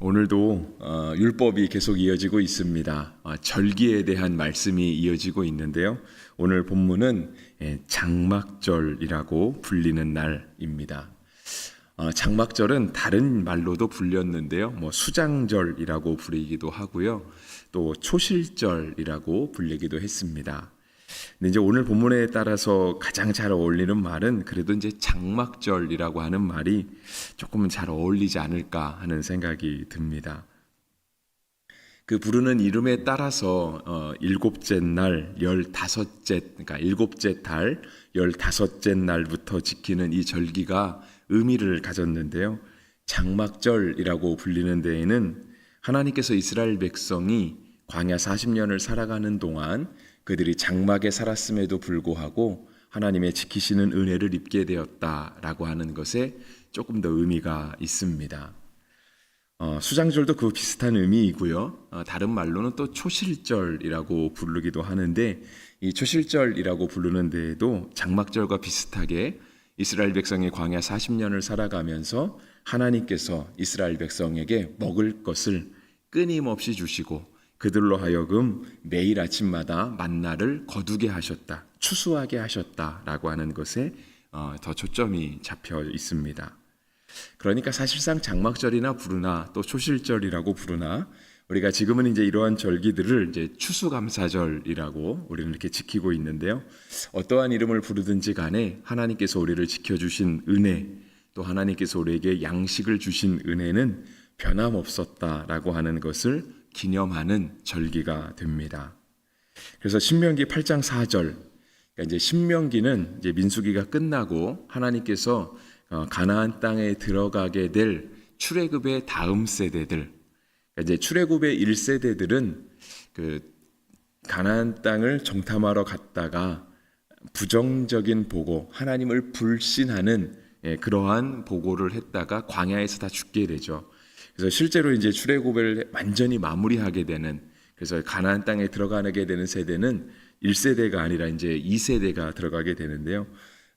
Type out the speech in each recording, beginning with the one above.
오늘도 율법이 계속 이어지고 있습니다. 절기에 대한 말씀이 이어지고 있는데요. 오늘 본문은 장막절이라고 불리는 날입니다. 장막절은 다른 말로도 불렸는데요. 수장절이라고 부르기도 하고요. 또 초실절이라고 불리기도 했습니다. 근데 이제 오늘 본문에 따라서 가장 잘 어울리는 말은 그래도 이제 장막절이라고 하는 말이 조금은 잘 어울리지 않을까 하는 생각이 듭니다. 그 부르는 이름에 따라서 일곱째 날, 15째, 그러니까 일곱째 달, 15째 날부터 지키는 이 절기가 의미를 가졌는데요. 장막절이라고 불리는 데에는 하나님께서 이스라엘 백성이 광야 40년을 살아가는 동안 그들이 장막에 살았음에도 불구하고 하나님의 지키시는 은혜를 입게 되었다라고 하는 것에 조금 더 의미가 있습니다. 수장절도 그 비슷한 의미이고요. 다른 말로는 또 초실절이라고 부르기도 하는데 이 초실절이라고 부르는 데에도 장막절과 비슷하게 이스라엘 백성이 광야 40년을 살아가면서 하나님께서 이스라엘 백성에게 먹을 것을 끊임없이 주시고 그들로 하여금 매일 아침마다 만나를 거두게 하셨다, 추수하게 하셨다라고 하는 것에 더 초점이 잡혀 있습니다. 그러니까 사실상 장막절이나 부르나 또 초실절이라고 부르나 우리가 지금은 이제 이러한 절기들을 이제 추수감사절이라고 우리는 이렇게 지키고 있는데요. 어떠한 이름을 부르든지 간에 하나님께서 우리를 지켜주신 은혜, 또 하나님께서 우리에게 양식을 주신 은혜는 변함없었다라고 하는 것을 기념하는 절기가 됩니다. 그래서 신명기 8장 4절, 그러니까 이제 신명기는 이제 민수기가 끝나고 하나님께서 가나안 땅에 들어가게 될 출애굽의 다음 세대들, 그러니까 이제 출애굽의 1세대들은 그 가나안 땅을 정탐하러 갔다가 부정적인 보고, 하나님을 불신하는 그러한 보고를 했다가 광야에서 다 죽게 되죠. 그래서 실제로 이제 출애굽을 완전히 마무리하게 되는, 그래서 가나안 땅에 들어가게 되는 세대는 1세대가 아니라 이제 2세대가 들어가게 되는데요.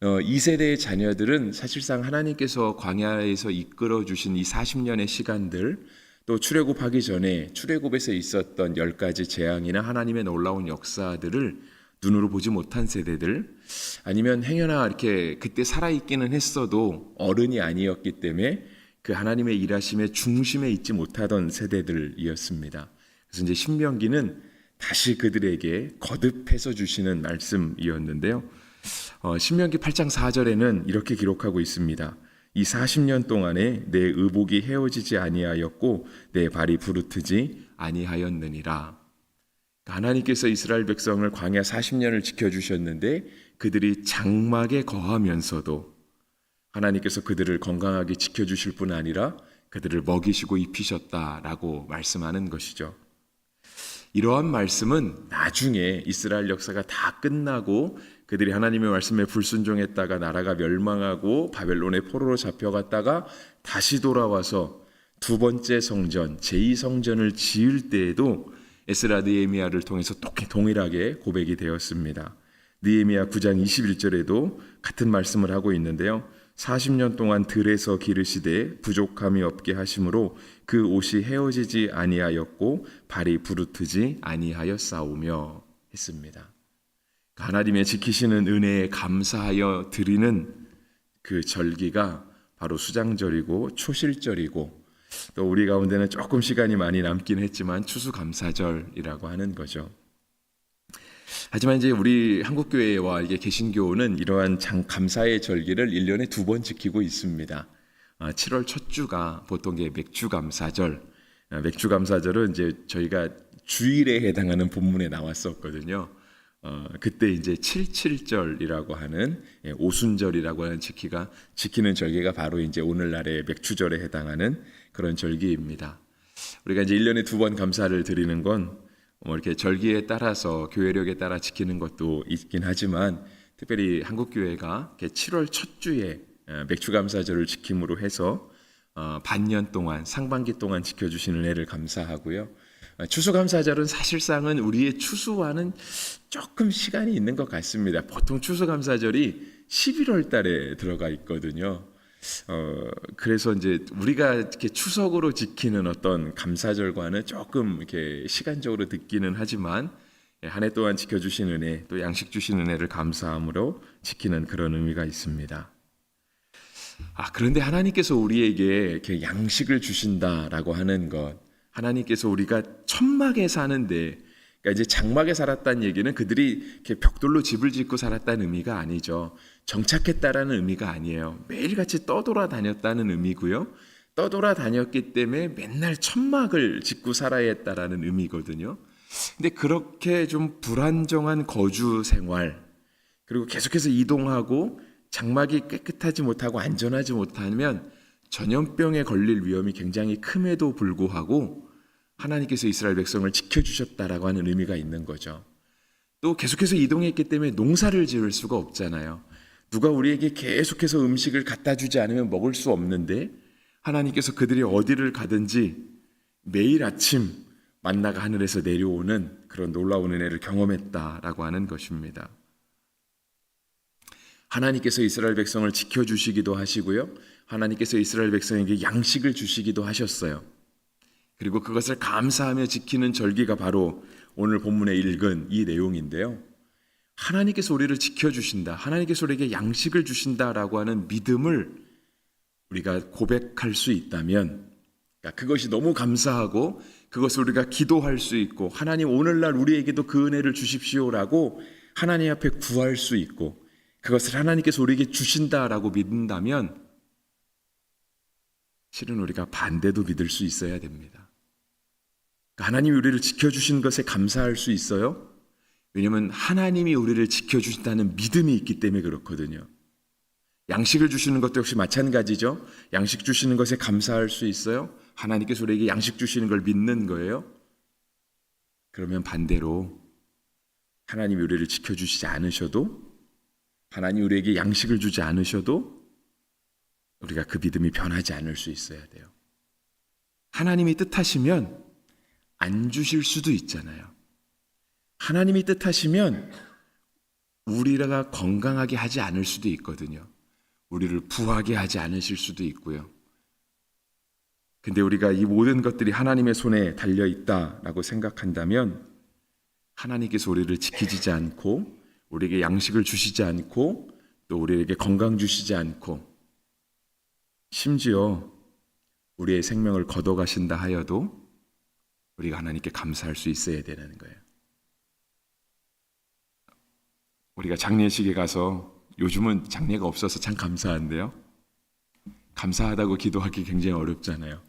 2세대의 자녀들은 사실상 하나님께서 광야에서 이끌어 주신 이 40년의 시간들, 또 출애굽하기 전에 출애굽에서 있었던 10가지 재앙이나 하나님의 놀라운 역사들을 눈으로 보지 못한 세대들, 아니면 행여나 이렇게 그때 살아있기는 했어도 어른이 아니었기 때문에 그 하나님의 일하심의 중심에 있지 못하던 세대들이었습니다. 그래서 이제 신명기는 다시 그들에게 거듭해서 주시는 말씀이었는데요. 신명기 8장 4절에는 이렇게 기록하고 있습니다. 이 40년 동안에 내 의복이 헤어지지 아니하였고 내 발이 부르트지 아니하였느니라. 하나님께서 이스라엘 백성을 광야 40년을 지켜주셨는데 그들이 장막에 거하면서도 하나님께서 그들을 건강하게 지켜주실 뿐 아니라 그들을 먹이시고 입히셨다라고 말씀하는 것이죠. 이러한 말씀은 나중에 이스라엘 역사가 다 끝나고 그들이 하나님의 말씀에 불순종했다가 나라가 멸망하고 바벨론의 포로로 잡혀갔다가 다시 돌아와서 두 번째 성전, 제2성전을 지을 때에도 에스라 느헤미야를 통해서 동일하게 고백이 되었습니다. 느헤미야 9장 21절에도 같은 말씀을 하고 있는데요. 40년 동안 들에서 기르시되 부족함이 없게 하심으로 그 옷이 헤어지지 아니하였고 발이 부르트지 아니하였사오며 했습니다. 하나님의 지키시는 은혜에 감사하여 드리는 그 절기가 바로 수장절이고 초실절이고, 또 우리 가운데는 조금 시간이 많이 남긴 했지만 추수감사절이라고 하는 거죠. 하지만 이제 우리 한국교회와 이게 개신교는 이러한 감사의 절기를 1년에 2번 지키고 있습니다. 7월 첫 주가 보통 맥주감사절. 맥주감사절은 이제 저희가 주일에 해당하는 본문에 나왔었거든요. 그때 이제 77절이라고 하는 오순절이라고 하는 지키는 절기가 바로 이제 오늘날의 맥주절에 해당하는 그런 절기입니다. 우리가 이제 1년에 2번 감사를 드리는 건 이렇게 절기에 따라서 교회력에 따라 지키는 것도 있긴 하지만, 특별히 한국교회가 7월 첫 주에 맥주감사절을 지킴으로 해서 반년 동안, 상반기 동안 지켜주시는 은혜를 감사하고요. 추수감사절은 사실상은 우리의 추수와는 조금 시간이 있는 것 같습니다. 보통 추수감사절이 11월 달에 들어가 있거든요. 그래서 이제 우리가 이렇게 추석으로 지키는 어떤 감사절과는 조금 이렇게 시간적으로 듣기는 하지만 한 해 동안 지켜주신 은혜, 또 양식 주신 은혜를 감사함으로 지키는 그런 의미가 있습니다. 그런데 하나님께서 우리에게 이렇게 양식을 주신다라고 하는 것, 하나님께서 우리가 천막에 사는데, 그러니까 이제 장막에 살았다는 얘기는 그들이 이렇게 벽돌로 집을 짓고 살았다는 의미가 아니죠. 정착했다라는 의미가 아니에요. 매일같이 떠돌아다녔다는 의미고요. 떠돌아다녔기 때문에 맨날 천막을 짓고 살아야 했다라는 의미거든요. 근데 그렇게 좀 불안정한 거주 생활, 그리고 계속해서 이동하고 장막이 깨끗하지 못하고 안전하지 못하면 전염병에 걸릴 위험이 굉장히 큼에도 불구하고 하나님께서 이스라엘 백성을 지켜주셨다라고 하는 의미가 있는 거죠. 또 계속해서 이동했기 때문에 농사를 지을 수가 없잖아요. 누가 우리에게 계속해서 음식을 갖다 주지 않으면 먹을 수 없는데 하나님께서 그들이 어디를 가든지 매일 아침 만나가 하늘에서 내려오는 그런 놀라운 은혜를 경험했다라고 하는 것입니다. 하나님께서 이스라엘 백성을 지켜주시기도 하시고요. 하나님께서 이스라엘 백성에게 양식을 주시기도 하셨어요. 그리고 그것을 감사하며 지키는 절기가 바로 오늘 본문에 읽은 이 내용인데요. 하나님께서 우리를 지켜주신다, 하나님께서 우리에게 양식을 주신다라고 하는 믿음을 우리가 고백할 수 있다면, 그것이 너무 감사하고 그것을 우리가 기도할 수 있고, 하나님 오늘날 우리에게도 그 은혜를 주십시오라고 하나님 앞에 구할 수 있고, 그것을 하나님께서 우리에게 주신다라고 믿는다면 실은 우리가 반대도 믿을 수 있어야 됩니다. 하나님이 우리를 지켜주신 것에 감사할 수 있어요. 왜냐하면 하나님이 우리를 지켜주신다는 믿음이 있기 때문에 그렇거든요. 양식을 주시는 것도 역시 마찬가지죠. 양식 주시는 것에 감사할 수 있어요. 하나님께서 우리에게 양식 주시는 걸 믿는 거예요. 그러면 반대로 하나님이 우리를 지켜주시지 않으셔도, 하나님이 우리에게 양식을 주지 않으셔도 우리가 그 믿음이 변하지 않을 수 있어야 돼요. 하나님이 뜻하시면 안 주실 수도 있잖아요. 하나님이 뜻하시면 우리가 건강하게 하지 않을 수도 있거든요. 우리를 부하게 하지 않으실 수도 있고요. 근데 우리가 이 모든 것들이 하나님의 손에 달려 있다라고 생각한다면 하나님께서 우리를 지키지 않고, 우리에게 양식을 주시지 않고, 또 우리에게 건강 주시지 않고, 심지어 우리의 생명을 걷어가신다 하여도 우리가 하나님께 감사할 수 있어야 되는 거예요. 우리가 장례식에 가서, 요즘은 장례가 없어서 참 감사한데요, 감사하다고 기도하기 굉장히 어렵잖아요.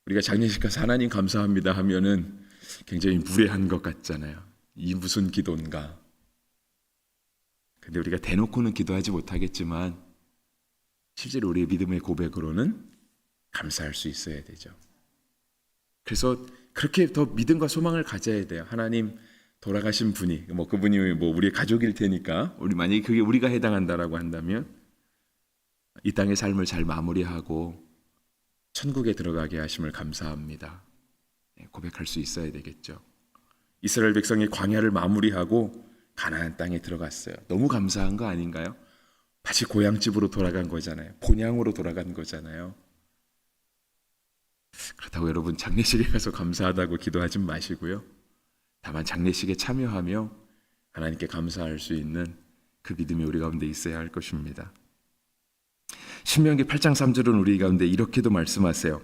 우리가 장례식 가서 하나님 감사합니다 하면은 굉장히 무례한 것 같잖아요. 이 무슨 기도인가. 근데 우리가 대놓고는 기도하지 못하겠지만 실제로 우리의 믿음의 고백으로는 감사할 수 있어야 되죠. 그래서 그렇게 더 믿음과 소망을 가져야 돼요. 하나님, 돌아가신 분이, 그분이 우리의 가족일 테니까, 만약에 그게 우리가 해당한다라고 한다면 이 땅의 삶을 잘 마무리하고 천국에 들어가게 하심을 감사합니다. 고백할 수 있어야 되겠죠. 이스라엘 백성이 광야를 마무리하고 가나안 땅에 들어갔어요. 너무 감사한 거 아닌가요? 다시 고향집으로 돌아간 거잖아요. 본향으로 돌아간 거잖아요. 그렇다고 여러분 장례식에 가서 감사하다고 기도하지 마시고요. 다만 장례식에 참여하며 하나님께 감사할 수 있는 그 믿음이 우리 가운데 있어야 할 것입니다. 신명기 8장 3절은 우리 가운데 이렇게도 말씀하세요.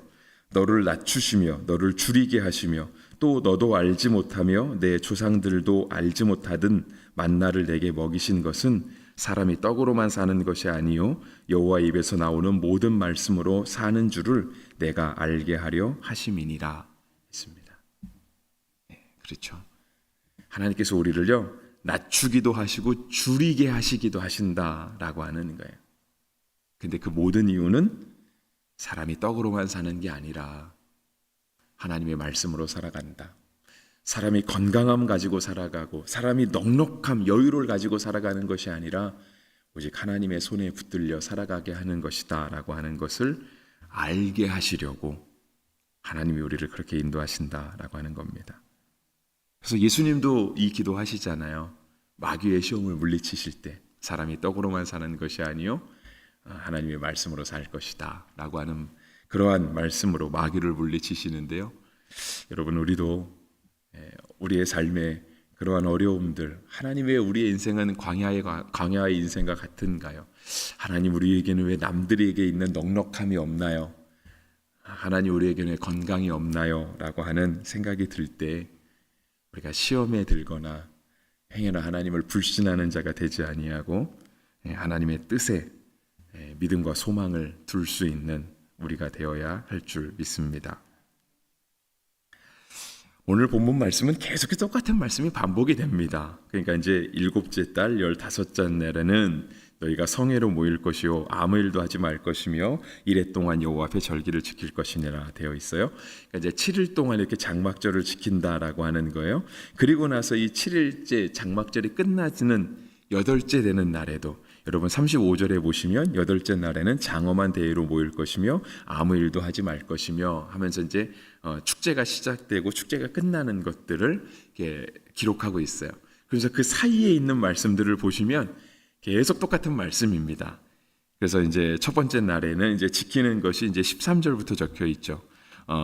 너를 낮추시며 너를 줄이게 하시며 또 너도 알지 못하며 내 조상들도 알지 못하던 만나를 내게 먹이신 것은 사람이 떡으로만 사는 것이 아니요 여호와 입에서 나오는 모든 말씀으로 사는 줄을 내가 알게 하려 하심이니라 했습니다. 그렇죠. 하나님께서 우리를요 낮추기도 하시고 줄이게 하시기도 하신다라고 하는 거예요. 근데 그 모든 이유는 사람이 떡으로만 사는 게 아니라 하나님의 말씀으로 살아간다. 사람이 건강함 가지고 살아가고 사람이 넉넉함, 여유를 가지고 살아가는 것이 아니라 오직 하나님의 손에 붙들려 살아가게 하는 것이다 라고 하는 것을 알게 하시려고 하나님이 우리를 그렇게 인도하신다라고 하는 겁니다. 그래서 예수님도 이 기도 하시잖아요. 마귀의 시험을 물리치실 때 사람이 떡으로만 사는 것이 아니요 하나님의 말씀으로 살 것이다 라고 하는 그러한 말씀으로 마귀를 물리치시는데요. 여러분, 우리도 우리의 삶에 그러한 어려움들, 하나님 왜 우리의 인생은 광야의 인생과 같은가요? 하나님, 우리에게는 왜 남들에게 있는 넉넉함이 없나요? 하나님, 우리에게는 왜 건강이 없나요? 라고 하는 생각이 들 때 우리가 시험에 들거나 행여나 하나님을 불신하는 자가 되지 아니하고 하나님의 뜻에 믿음과 소망을 둘 수 있는 우리가 되어야 할 줄 믿습니다. 오늘 본문 말씀은 계속해서 똑같은 말씀이 반복이 됩니다. 그러니까 이제 일곱째 달 15째 날에는 너희가 성회로 모일 것이요 아무 일도 하지 말 것이며 이레 동안 여호와 앞에 절기를 지킬 것이니라 되어 있어요. 그러니까 이제 7일 동안 이렇게 장막절을 지킨다라고 하는 거예요. 그리고 나서 이 7일째 장막절이 끝나지는 8째 되는 날에도 여러분 35절에 보시면 8째 날에는 장엄한 대회로 모일 것이며 아무 일도 하지 말 것이며 하면서 이제 축제가 시작되고 축제가 끝나는 것들을 이렇게 기록하고 있어요. 그래서 그 사이에 있는 말씀들을 보시면 계속 똑같은 말씀입니다. 그래서 이제 첫 번째 날에는 이제 지키는 것이 이제 13절부터 적혀 있죠.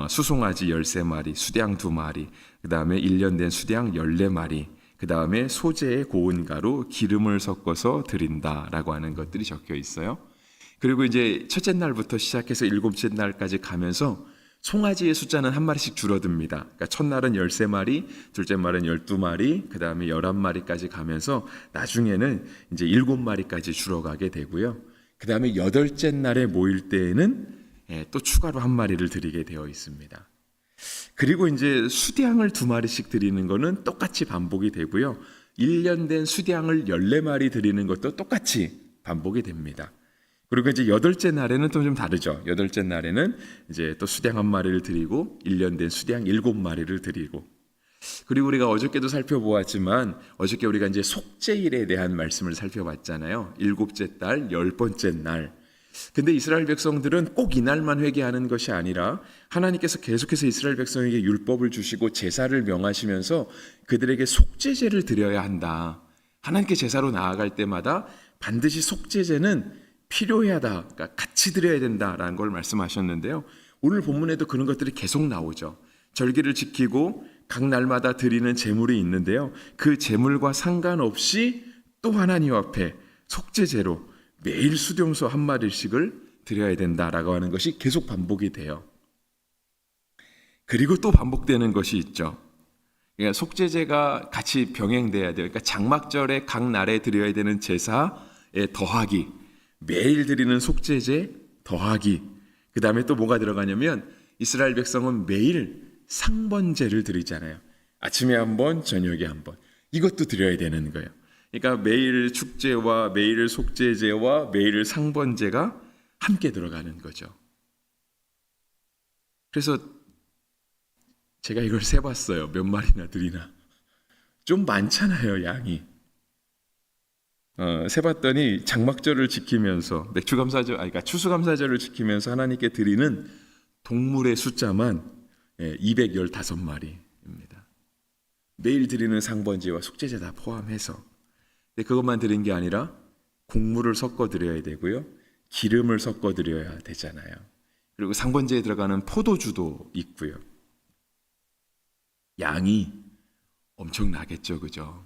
수송아지 13마리, 수량 2마리, 그 다음에 1년 된 수량 14마리, 그 다음에 소재의 고운 가루, 기름을 섞어서 드린다라고 하는 것들이 적혀 있어요. 그리고 이제 첫째 날부터 시작해서 일곱째 날까지 가면서 송아지의 숫자는 한 마리씩 줄어듭니다. 그러니까 첫날은 13마리, 둘째 날은 12마리, 그 다음에 11마리까지 가면서 나중에는 이제 7마리까지 줄어가게 되고요. 그 다음에 8째 날에 모일 때에는 또 추가로 한 마리를 드리게 되어 있습니다. 그리고 이제 수량을 2마리씩 드리는 것은 똑같이 반복이 되고요. 1년 된 수량을 14마리 드리는 것도 똑같이 반복이 됩니다. 그리고 이제 8째 날에는 또 좀 다르죠. 8째 날에는 이제 또 수량 1마리를 드리고 1년 된 수량 7마리를 드리고, 그리고 우리가 어저께도 살펴보았지만 어저께 우리가 이제 속죄일에 대한 말씀을 살펴봤잖아요. 7째 달 10번째 날. 근데 이스라엘 백성들은 꼭 이날만 회개하는 것이 아니라 하나님께서 계속해서 이스라엘 백성에게 율법을 주시고 제사를 명하시면서 그들에게 속죄제를 드려야 한다. 하나님께 제사로 나아갈 때마다 반드시 속죄제는 필요하다, 그러니까 같이 드려야 된다라는 걸 말씀하셨는데요. 오늘 본문에도 그런 것들이 계속 나오죠. 절기를 지키고 각 날마다 드리는 제물이 있는데요. 그 제물과 상관없이 또 하나님 앞에 속죄제로 매일 수령소 1마리씩을 드려야 된다라고 하는 것이 계속 반복이 돼요. 그리고 또 반복되는 것이 있죠. 그러니까 속죄제가 같이 병행돼야 돼요. 그러니까 장막절에 각 날에 드려야 되는 제사에 더하기, 매일 드리는 속죄제 더하기, 그 다음에 또 뭐가 들어가냐면 이스라엘 백성은 매일 상번제를 드리잖아요. 아침에 한 번, 저녁에 한 번. 이것도 드려야 되는 거예요. 그러니까 매일 축제와 매일 속죄제와 매일 상번제가 함께 들어가는 거죠. 그래서 제가 이걸 세봤어요. 몇 마리나 드리나. 좀 많잖아요, 양이. 세봤더니 장막절을 지키면서 그러니까 추수감사절을 지키면서 하나님께 드리는 동물의 숫자만 215마리입니다. 매일 드리는 상번제와 속죄제 다 포함해서. 근데 그것만 드린 게 아니라 곡물을 섞어 드려야 되고요. 기름을 섞어 드려야 되잖아요. 그리고 상번제에 들어가는 포도주도 있고요. 양이 엄청나겠죠, 그죠?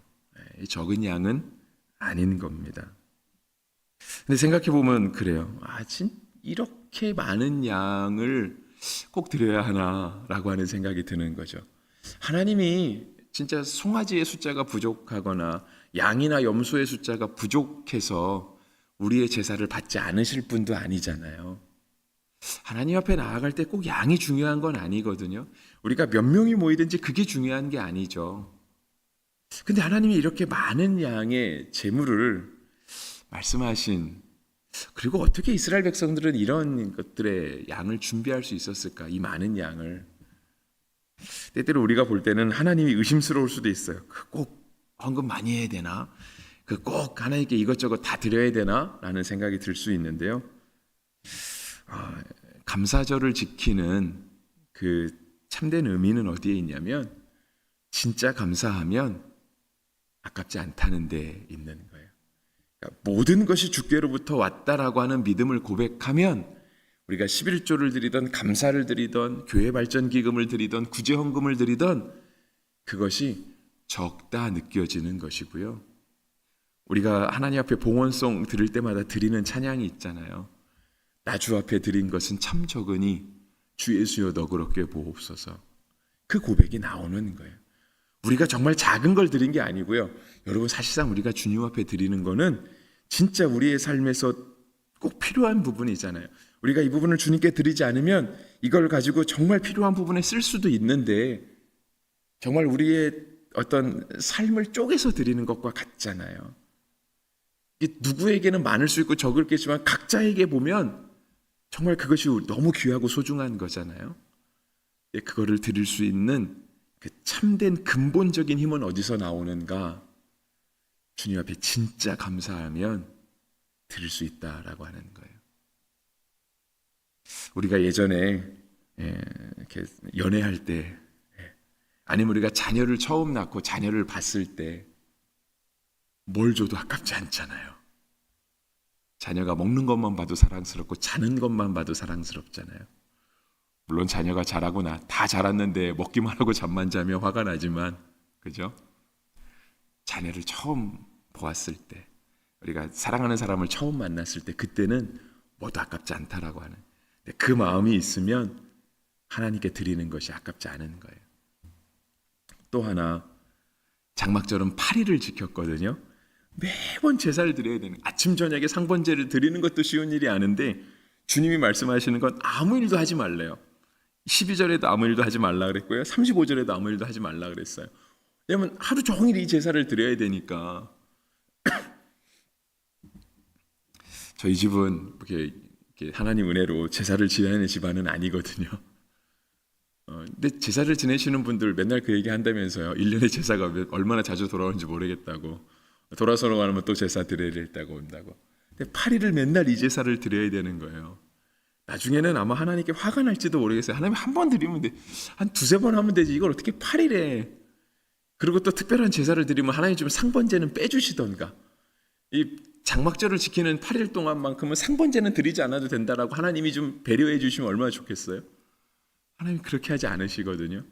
적은 양은 아닌 겁니다. 근데 생각해 보면 그래요. 이렇게 많은 양을 꼭 드려야 하나라고 하는 생각이 드는 거죠. 하나님이 진짜 송아지의 숫자가 부족하거나 양이나 염소의 숫자가 부족해서 우리의 제사를 받지 않으실 분도 아니잖아요. 하나님 앞에 나아갈 때 꼭 양이 중요한 건 아니거든요. 우리가 몇 명이 모이든지 그게 중요한 게 아니죠. 근데 하나님이 이렇게 많은 양의 제물을 말씀하신, 그리고 어떻게 이스라엘 백성들은 이런 것들의 양을 준비할 수 있었을까? 이 많은 양을. 때때로 우리가 볼 때는 하나님이 의심스러울 수도 있어요. 꼭 헌금 많이 해야 되나? 꼭 하나님께 이것저것 다 드려야 되나? 라는 생각이 들 수 있는데요. 감사절을 지키는 그 참된 의미는 어디에 있냐면 진짜 감사하면 아깝지 않다는 데 있는 거예요. 모든 것이 주께로부터 왔다라고 하는 믿음을 고백하면 우리가 11조를 드리던 감사를 드리던 교회 발전 기금을 드리던 구제 헌금을 드리던 그것이 적다 느껴지는 것이고요. 우리가 하나님 앞에 봉헌송 드릴 때마다 드리는 찬양이 있잖아요. 나 주 앞에 드린 것은 참 적으니 주 예수여 너그럽게 보옵소서. 그 고백이 나오는 거예요. 우리가 정말 작은 걸 드린 게 아니고요. 여러분 사실상 우리가 주님 앞에 드리는 거는 진짜 우리의 삶에서 꼭 필요한 부분이잖아요. 우리가 이 부분을 주님께 드리지 않으면 이걸 가지고 정말 필요한 부분에 쓸 수도 있는데 정말 우리의 어떤 삶을 쪼개서 드리는 것과 같잖아요. 누구에게는 많을 수 있고 적을 게 있지만 각자에게 보면 정말 그것이 너무 귀하고 소중한 거잖아요. 그거를 드릴 수 있는 그 참된 근본적인 힘은 어디서 나오는가? 주님 앞에 진짜 감사하면 드릴 수 있다라고 하는 거예요. 우리가 예전에 이렇게 연애할 때 아니면 우리가 자녀를 처음 낳고 자녀를 봤을 때 뭘 줘도 아깝지 않잖아요. 자녀가 먹는 것만 봐도 사랑스럽고 자는 것만 봐도 사랑스럽잖아요. 물론 자녀가 자라고 다 자랐는데 먹기만 하고 잠만 자면 화가 나지만, 그죠? 자녀를 처음 보았을 때, 우리가 사랑하는 사람을 처음 만났을 때 그때는 뭐도 아깝지 않다라고 하는, 그 마음이 있으면 하나님께 드리는 것이 아깝지 않은 거예요. 또 하나, 장막절은 8일을 지켰거든요. 매번 제사를 드려야 되는, 아침 저녁에 상번제를 드리는 것도 쉬운 일이 아닌데 주님이 말씀하시는 건 아무 일도 하지 말래요. 12절에도 아무 일도 하지 말라 그랬고요. 35절에도 아무 일도 하지 말라 그랬어요. 왜냐하면 하루 종일 이 제사를 드려야 되니까. 저희 집은 이렇게 하나님 은혜로 제사를 지내는 집안은 아니거든요. 근데 제사를 지내시는 분들 맨날 그 얘기 한다면서요. 1년에 제사가 얼마나 자주 돌아오는지 모르겠다고. 돌아서러 가면 또 제사 드려야 된다고 온다고. 근데 8일을 맨날 이 제사를 드려야 되는 거예요. 나중에는 아마 하나님께 화가 날지도 모르겠어요. 하나님 한 번 드리면 돼. 한 두세 번 하면 되지. 이걸 어떻게 8일에. 그리고 또 특별한 제사를 드리면 하나님 좀 상번제는 빼주시던가. 이 장막절을 지키는 8일 동안만큼은 상번제는 드리지 않아도 된다라고 하나님이 좀 배려해 주시면 얼마나 좋겠어요. 하나님 그렇게 하지 않으시거든요.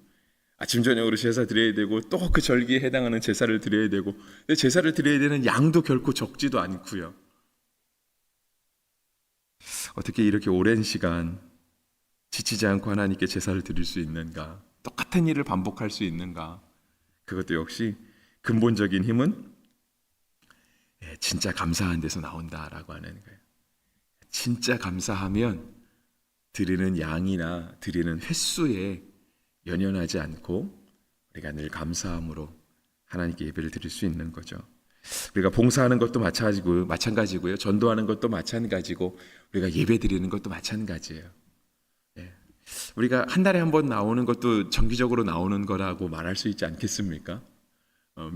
아침 저녁으로 제사 드려야 되고 또 그 절기에 해당하는 제사를 드려야 되고, 근데 제사를 드려야 되는 양도 결코 적지도 않고요. 어떻게 이렇게 오랜 시간 지치지 않고 하나님께 제사를 드릴 수 있는가? 똑같은 일을 반복할 수 있는가? 그것도 역시 근본적인 힘은 진짜 감사한 데서 나온다라고 하는 거예요. 진짜 감사하면 드리는 양이나 드리는 횟수에 연연하지 않고 우리가 늘 감사함으로 하나님께 예배를 드릴 수 있는 거죠. 우리가 봉사하는 것도 마찬가지고요. 전도하는 것도 마찬가지고 우리가 예배 드리는 것도 마찬가지예요. 우리가 한 달에 한 번 나오는 것도 정기적으로 나오는 거라고 말할 수 있지 않겠습니까?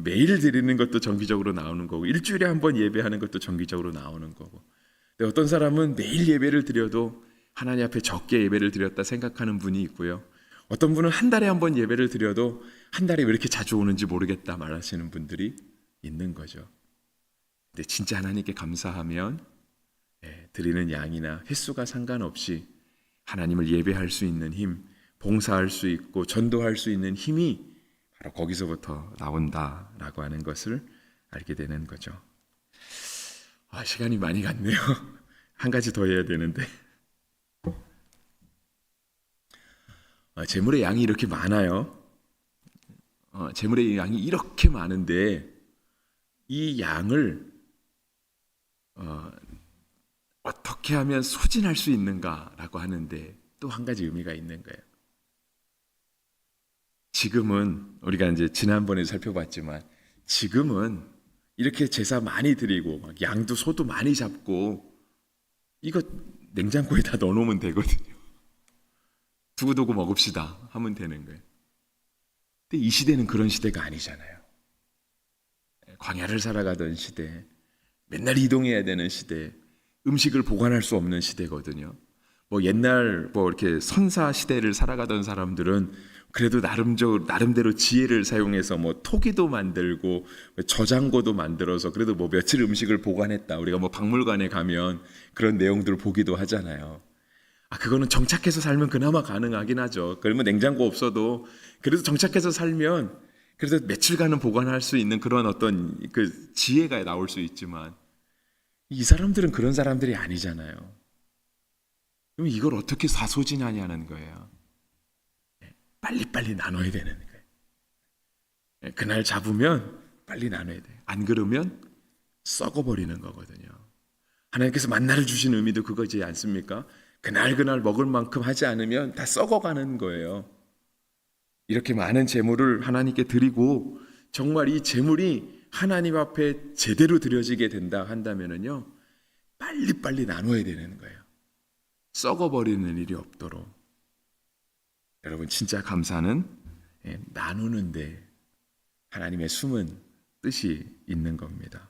매일 드리는 것도 정기적으로 나오는 거고 일주일에 한 번 예배하는 것도 정기적으로 나오는 거고. 근데 어떤 사람은 매일 예배를 드려도 하나님 앞에 적게 예배를 드렸다 생각하는 분이 있고요. 어떤 분은 한 달에 한 번 예배를 드려도 한 달에 왜 이렇게 자주 오는지 모르겠다 말하시는 분들이 있는 거죠. 근데 진짜 하나님께 감사하면 드리는 양이나 횟수가 상관없이 하나님을 예배할 수 있는 힘, 봉사할 수 있고 전도할 수 있는 힘이 바로 거기서부터 나온다라고 하는 것을 알게 되는 거죠. 시간이 많이 갔네요. 한 가지 더 해야 되는데. 재물의 양이 이렇게 많아요. 재물의 양이 이렇게 많은데 이 양을 어떻게 하면 소진할 수 있는가라고 하는데 또 한 가지 의미가 있는 거예요. 지금은 우리가 이제 지난번에 살펴봤지만 지금은 이렇게 제사 많이 드리고 양도 소도 많이 잡고 이거 냉장고에 다 넣어놓으면 되거든요. 두고두고 먹읍시다 하면 되는 거예요. 근데 이 시대는 그런 시대가 아니잖아요. 광야를 살아가던 시대, 맨날 이동해야 되는 시대, 음식을 보관할 수 없는 시대거든요. 뭐 옛날 뭐 이렇게 선사 시대를 살아가던 사람들은 그래도 나름대로 지혜를 사용해서 뭐 토기도 만들고 저장고도 만들어서 그래도 뭐 며칠 음식을 보관했다. 우리가 뭐 박물관에 가면 그런 내용들을 보기도 하잖아요. 그거는 정착해서 살면 그나마 가능하긴 하죠. 그러면 냉장고 없어도 그래도 정착해서 살면 그래도 며칠간은 보관할 수 있는 그런 어떤 그 지혜가 나올 수 있지만 이 사람들은 그런 사람들이 아니잖아요. 그럼 이걸 어떻게 사소진하냐는 거예요. 빨리빨리 나눠야 되는 거예요. 그날 잡으면 빨리 나눠야 돼요. 안 그러면 썩어버리는 거거든요. 하나님께서 만나를 주신 의미도 그거지 않습니까? 그날 먹을 만큼 하지 않으면 다 썩어가는 거예요. 이렇게 많은 재물을 하나님께 드리고 정말 이 재물이 하나님 앞에 제대로 드려지게 된다 한다면은요, 빨리빨리 나눠야 되는 거예요. 썩어버리는 일이 없도록. 여러분, 진짜 감사는 나누는데 하나님의 숨은 뜻이 있는 겁니다.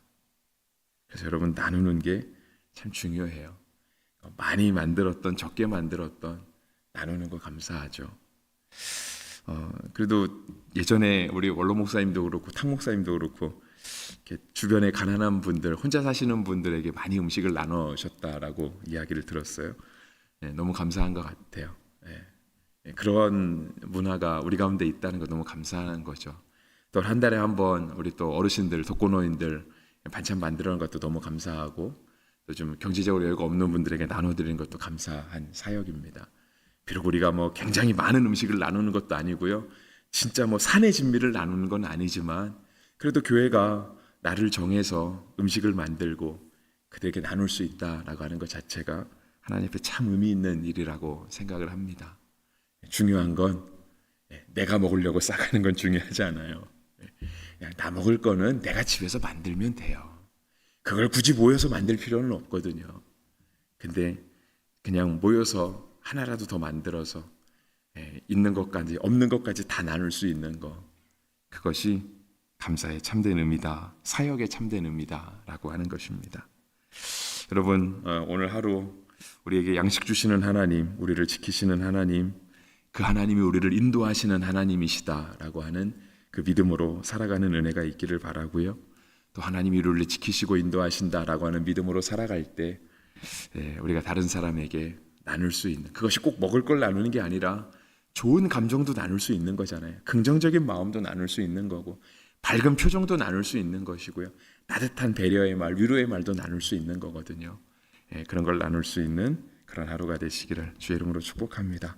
그래서 여러분, 나누는 게 참 중요해요. 많이 만들었던 적게 만들었던 나누는 거 감사하죠. 그래도 예전에 우리 원로 목사님도 그렇고 탁 목사님도 그렇고 이렇게 주변에 가난한 분들, 혼자 사시는 분들에게 많이 음식을 나누셨다라고 이야기를 들었어요. 너무 감사한 것 같아요. 그런 문화가 우리 가운데 있다는 거 너무 감사한 거죠. 또 한 달에 한 번 우리 또 어르신들, 독거노인들 반찬 만들어는 것도 너무 감사하고 또 좀 경제적으로 여유가 없는 분들에게 나눠드리는 것도 감사한 사역입니다. 비록 우리가 뭐 굉장히 많은 음식을 나누는 것도 아니고요, 진짜 뭐 산의 진미를 나누는 건 아니지만 그래도 교회가 나를 정해서 음식을 만들고 그들에게 나눌 수 있다라고 하는 것 자체가 하나님 앞에 참 의미 있는 일이라고 생각을 합니다. 중요한 건 내가 먹으려고 싸가는 건 중요하지 않아요. 그냥 나 먹을 거는 내가 집에서 만들면 돼요. 그걸 굳이 모여서 만들 필요는 없거든요. 근데 그냥 모여서 하나라도 더 만들어서 있는 것까지 없는 것까지 다 나눌 수 있는 것, 그것이 감사의 참된 의미다, 사역의 참된 의미다라고 하는 것입니다. 여러분, 오늘 하루 우리에게 양식 주시는 하나님, 우리를 지키시는 하나님, 그 하나님이 우리를 인도하시는 하나님이시다라고 하는 그 믿음으로 살아가는 은혜가 있기를 바라고요. 또 하나님이 우리를 지키시고 인도하신다라고 하는 믿음으로 살아갈 때 우리가 다른 사람에게 나눌 수 있는, 그것이 꼭 먹을 걸 나누는 게 아니라 좋은 감정도 나눌 수 있는 거잖아요. 긍정적인 마음도 나눌 수 있는 거고 밝은 표정도 나눌 수 있는 것이고요. 따뜻한 배려의 말, 위로의 말도 나눌 수 있는 거거든요. 그런 걸 나눌 수 있는 그런 하루가 되시기를 주의 이름으로 축복합니다.